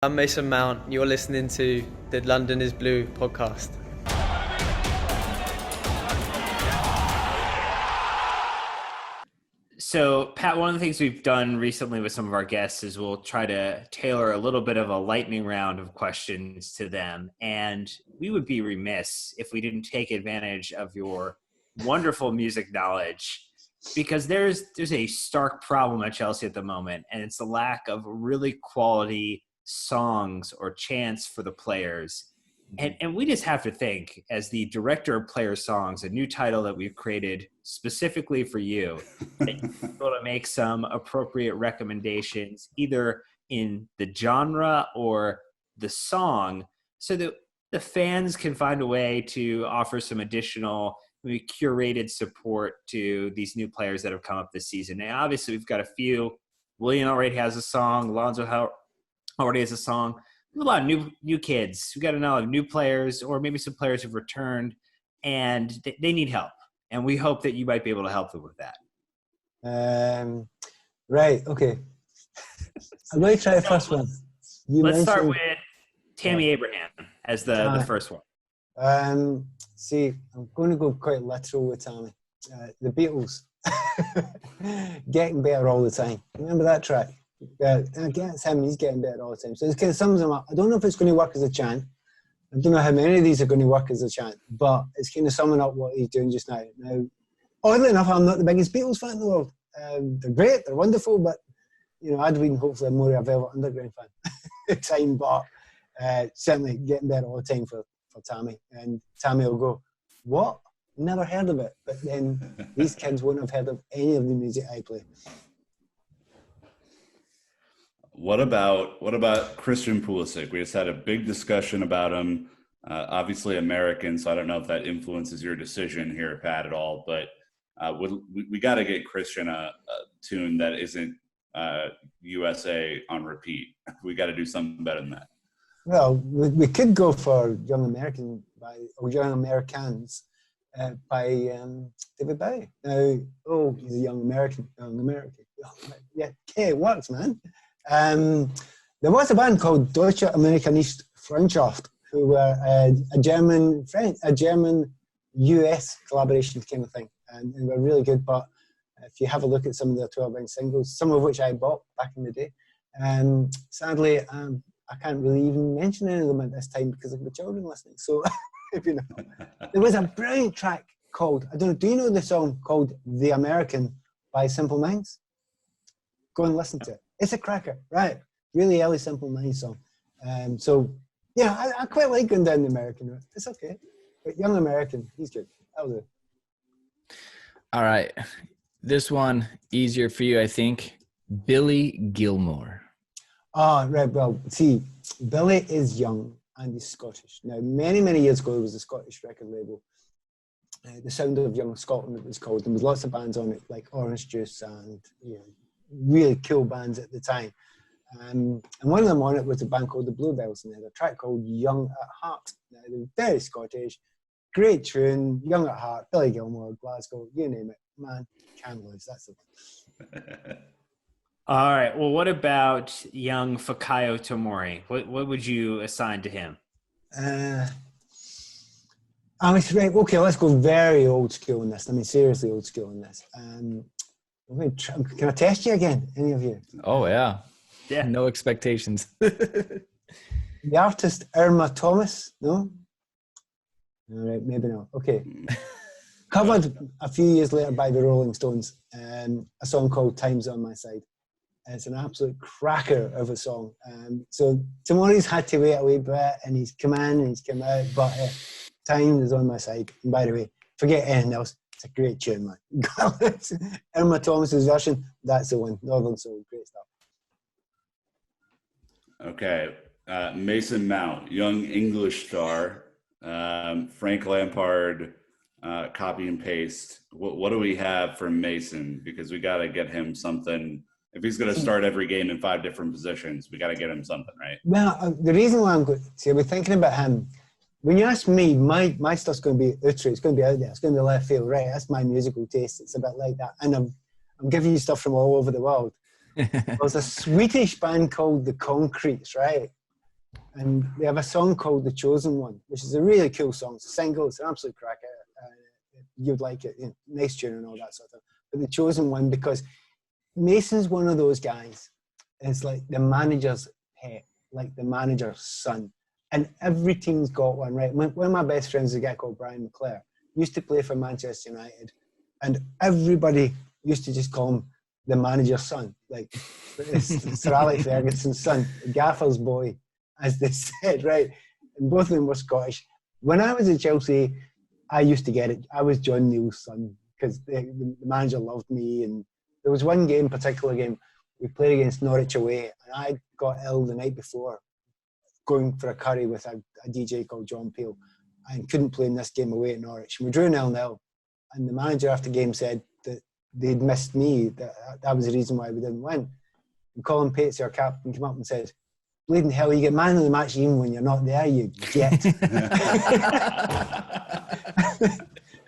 I'm Mason Mount. You're listening to the London is Blue podcast. So, Pat, one of the things we've done recently with some of our guests is we'll try to tailor a little bit of a lightning round of questions to them. And we would be remiss if we didn't take advantage of your wonderful music knowledge, because there's a stark problem at Chelsea at the moment, and it's the lack of really quality songs or chants for the players. And we just have to think, as the director of player songs, a new title that we've created specifically for you, that you're able to make some appropriate recommendations, either in the genre or the song, so that the fans can find a way to offer some additional, maybe curated support to these new players that have come up this season. Now, obviously, we've got a few. Willian already has a song. Alonso already has a song. There's a lot of new kids. We got to know new players, or maybe some players who've returned, and they need help. And we hope that you might be able to help them with that. Right. Okay. I'm going to try the first one. Let's start with Tammy Abraham as the first one. See, I'm going to go quite literal with Tammy. The Beatles. Getting better all the time. Remember that track? I guess him, he's getting better all the time. So it kind of sums him up. I don't know if it's going to work as a chant. I don't know how many of these are going to work as a chant, but it's kind of summing up what he's doing just now. Now, oddly enough, I'm not the biggest Beatles fan in the world. They're great, they're wonderful, but I'd been hopefully more of a Velvet Underground fan at the time, but certainly getting better all the time for Tammy. And Tammy will go, what? Never heard of it. But then these kids won't have heard of any of the music I play. What about Christian Pulisic? We just had a big discussion about him. Obviously American, so I don't know if that influences your decision here, Pat, at all. But we got to get Christian a tune that isn't USA on repeat. We got to do something better than that. Well, we could go for Young Americans by David Bowie. Now, he's a young American. Yeah, okay, it works, man. There was a band called Deutsche Amerikanische Freundschaft, who were a German-US collaboration kind of thing, and they were really good. But if you have a look at some of their 12-inch singles, some of which I bought back in the day, sadly, I can't really even mention any of them at this time because of the children listening. So, there was a brilliant track called, I don't know, do you know the song called The American by Simple Minds? Go and listen to it. It's a cracker, right? Really early Simple Minds song. So, yeah, I quite like going down the American route. It's okay. But Young American, he's good. That'll do. All right. This one, easier for you, I think. Billy Gilmour. Oh, right. Well, see, Billy is young and he's Scottish. Now, many, many years ago, there was a Scottish record label. The Sound of Young Scotland, it was called. There was lots of bands on it, like Orange Juice and, really cool bands at the time. And one of them on it was a band called the Bluebells, and they had a track called Young at Heart. Now, they were very Scottish, great tune, Young at Heart, Billy Gilmour, Glasgow, you name it. Man, can't lose, that's the one. All right, well, what about young Fikayo Tomori? What would you assign to him? Right, okay, let's go very old school in this. I mean, seriously old school in this. Can I test you again, any of you? Oh, yeah. Yeah. No expectations. The artist Irma Thomas, no? All right, maybe not. Okay. Covered a few years later by the Rolling Stones, a song called Time's on My Side. It's an absolute cracker of a song. So Tomori's had to wait a wee bit, and he's come in and he's come out, but time is on my side. And by the way, forget anything else. It's a great tune, man. Irma Thomas's version, that's the one. Northern Soul, great stuff. Okay. Mason Mount, young English star. Frank Lampard, copy and paste. What do we have for Mason? Because we got to get him something. If he's going to start every game in 5 different positions, we got to get him something, right? Well, the reason why we're thinking about him. When you ask me, my stuff's going to be outre. It's going to be out there. It's going to be left field, right? That's my musical taste. It's a bit like that. And I'm giving you stuff from all over the world. There's a Swedish band called The Concretes, right? And they have a song called The Chosen One, which is a really cool song. It's a single. It's an absolute cracker. You'd like it. Nice tune and all that sort of thing. But The Chosen One, because Mason's one of those guys. It's like the manager's pet, like the manager's son. And every team's got one, right? One of my best friends is a guy called Brian McClare. Used to play for Manchester United. And everybody used to just call him the manager's son. Like, it's Sir Alex Ferguson's son, the gaffer's boy, as they said, right? And both of them were Scottish. When I was at Chelsea, I used to get it. I was John Neal's son because the manager loved me. And there was one particular game, we played against Norwich away, and I got ill the night before, going for a curry with a DJ called John Peel, and couldn't play in this game away at Norwich. And we drew 0-0, and the manager after the game said that they'd missed me, that was the reason why we didn't win. And Colin Pates, our captain, came up and said, bleeding hell, you get man of the match even when you're not there, you get.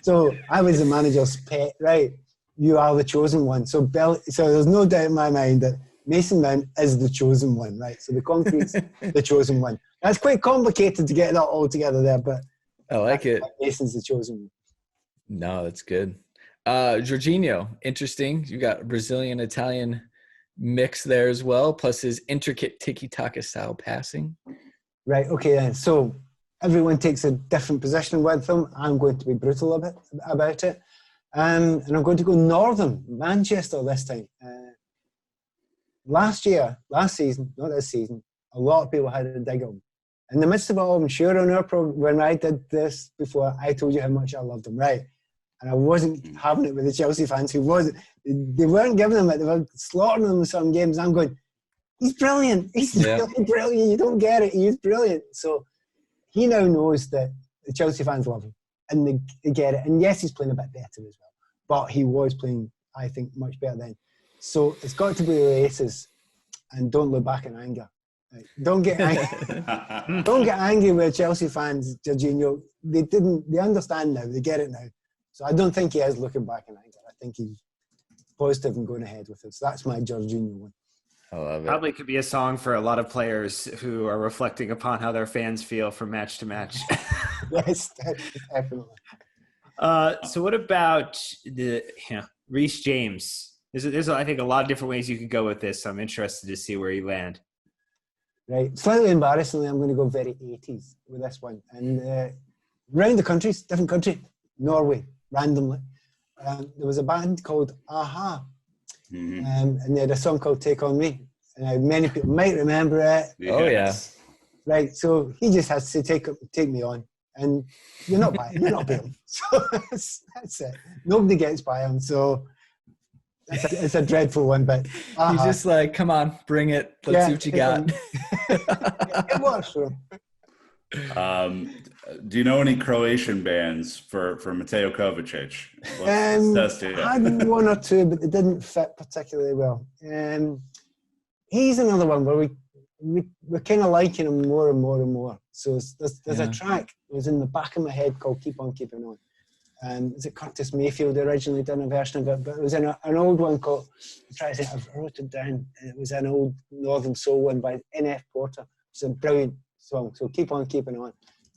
So I was the manager's pet, right? You are the chosen one. So there's no doubt in my mind that Mason Mount is the chosen one, right? So the concrete's the chosen one. That's quite complicated to get that all together there, but I like it. Mason's the chosen one. No, that's good. Jorginho, interesting. You got Brazilian, Italian mix there as well, plus his intricate tiki-taka style passing. Right, okay then. So everyone takes a different position with them. I'm going to be brutal about it. And I'm going to go northern, Manchester this time. Last season, not this season, a lot of people had a dig on him. In the midst of it all, I'm sure on our program, when I did this before, I told you how much I loved him, right? And I wasn't having it with the Chelsea fans who they weren't giving him it, they were slaughtering him in some games. I'm going, he's brilliant. He's really brilliant. You don't get it. He's brilliant. So he now knows that the Chelsea fans love him and they get it. And yes, he's playing a bit better as well, but he was playing, I think, much better then. So it's got to be the aces, and don't look back in anger. Right? Don't get angry. Don't get angry with Chelsea fans, Jorginho. They understand now. They get it now. So I don't think he is looking back in anger. I think he's positive and going ahead with it. So that's my Jorginho one. I love it. Probably could be a song for a lot of players who are reflecting upon how their fans feel from match to match. Yes, definitely. So what about Reece James? There's I think a lot of different ways you could go with this. So I'm interested to see where you land. Right. Slightly embarrassingly, I'm going to go very 80s with this one. And around the countries, different country, Norway, randomly. There was a band called Aha. Mm-hmm. And they had a song called Take On Me. And many people might remember it. Yes. Oh, yeah. Right. So he just has to take me on. And you're not by him. You're not by him. So that's it. Nobody gets by him. So it's a dreadful one, but he's just like, come on, bring it. Let's see what you got. It works for him. Do you know any Croatian bands for Mateo Kovacic? I had one or two, but they didn't fit particularly well. He's another one where we're kind of liking him more and more and more. So there's a track that was in the back of my head called Keep On Keeping On. Is it Curtis Mayfield originally done a version of it, but it was in an old one called, I'm trying to think, I've wrote it down, it was an old Northern Soul one by N.F. Porter. It's a brilliant song, so Keep On Keeping On.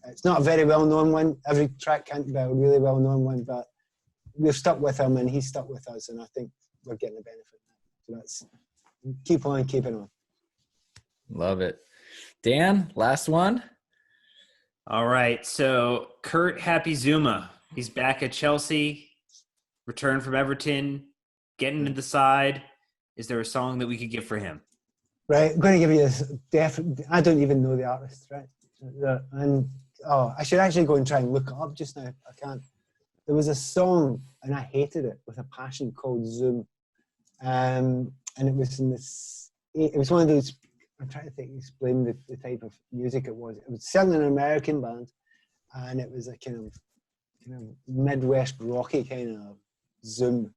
It's not a very well-known one, every track can't be a really well-known one, but we've stuck with him and he's stuck with us, and I think we're getting the benefit of that. So that's Keep On Keeping On. Love it. Dan, last one. All right, so Kurt Happy Zouma. He's back at Chelsea, returned from Everton, getting into the side. Is there a song that we could give for him? Right, I'm going to give you I don't even know the artist, right? And I should actually go and try and look it up just now. I can't. There was a song, and I hated it with a passion, called Zoom. And it was it was one of those, I'm trying to explain the type of music it was. It was certainly an American band, and it was a kind of Midwest rocky kind of Zoom.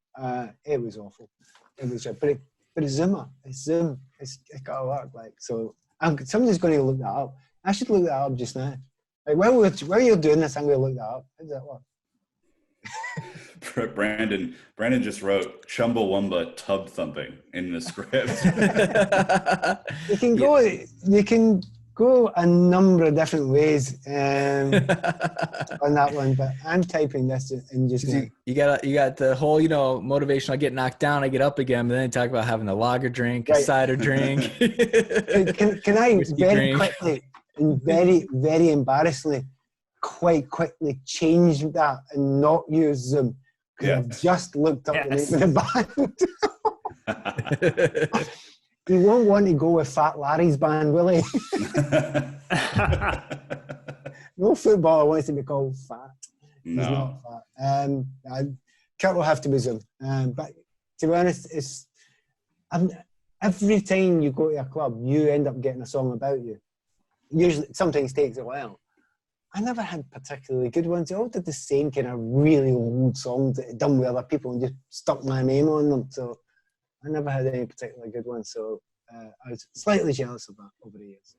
It was awful. It was, but it's Zouma. It's Zoom. It's got to work. Like, so, somebody's going to look that up. I should look that up just now. Like, while you're doing this, I'm going to look that up. How does that work? Brandon just wrote Chumbawamba tub thumping in the script. You can go. You can go a number of different ways on that one, but I'm typing this in just now. You got the whole, motivation. I get knocked down, I get up again, but then talk about having a lager drink, a Right. cider drink. Can I Whiskey very drink. quickly and very, very embarrassingly quite quickly change that and not use Zoom? Because Yeah. I've just looked up Yes. the name of the band. He won't want to go with Fat Larry's band, will he? No footballer wants to be called fat. He's No. not fat. Kurt will have to be Zoom. But to be honest, every time you go to a club, you end up getting a song about you. Usually, sometimes takes a while. I never had particularly good ones. They all did the same kind of really old songs that had done with other people and just stuck my name on them. So I never had any particularly good ones. So I was slightly jealous of that over the years.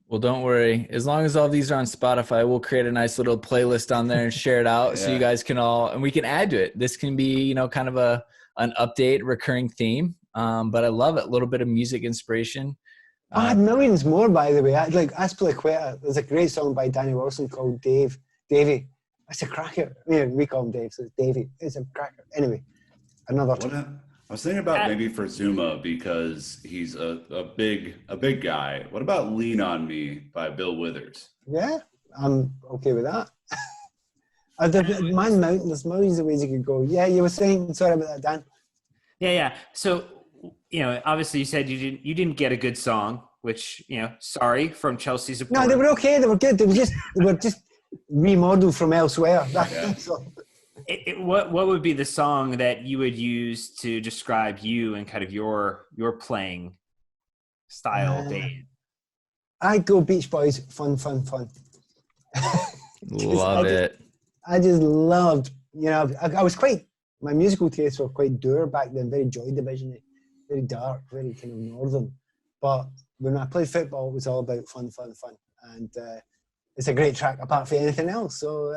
Well, don't worry. As long as all these are on Spotify, we'll create a nice little playlist on there and share it out so you guys can all, and we can add to it. This can be, kind of an update, recurring theme. But I love it. A little bit of music inspiration. I had millions more, by the way. Like Azpilicueta, there's a great song by Danny Wilson called Davey. It's a cracker. We call him Dave, so it's Davey. It's a cracker. Anyway, another. I was thinking about maybe for Zouma because he's a big guy. What about "Lean on Me" by Bill Withers? Yeah, I'm okay with that. Man Mountain, there's millions of ways you could go. Yeah, you were saying. Sorry about that, Dan. Yeah. So, obviously you said you didn't get a good song, which, sorry from Chelsea support. No, they were okay. They were good. They were just remodeled from elsewhere. That's all. What would be the song that you would use to describe you and kind of your playing style, Dave? I'd go Beach Boys, Fun. Love it. I just loved, I was my musical tastes were quite dour back then, very Joy Division, very dark, very kind of northern. But when I played football, it was all about fun. And it's a great track apart from anything else. So,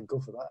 go for that.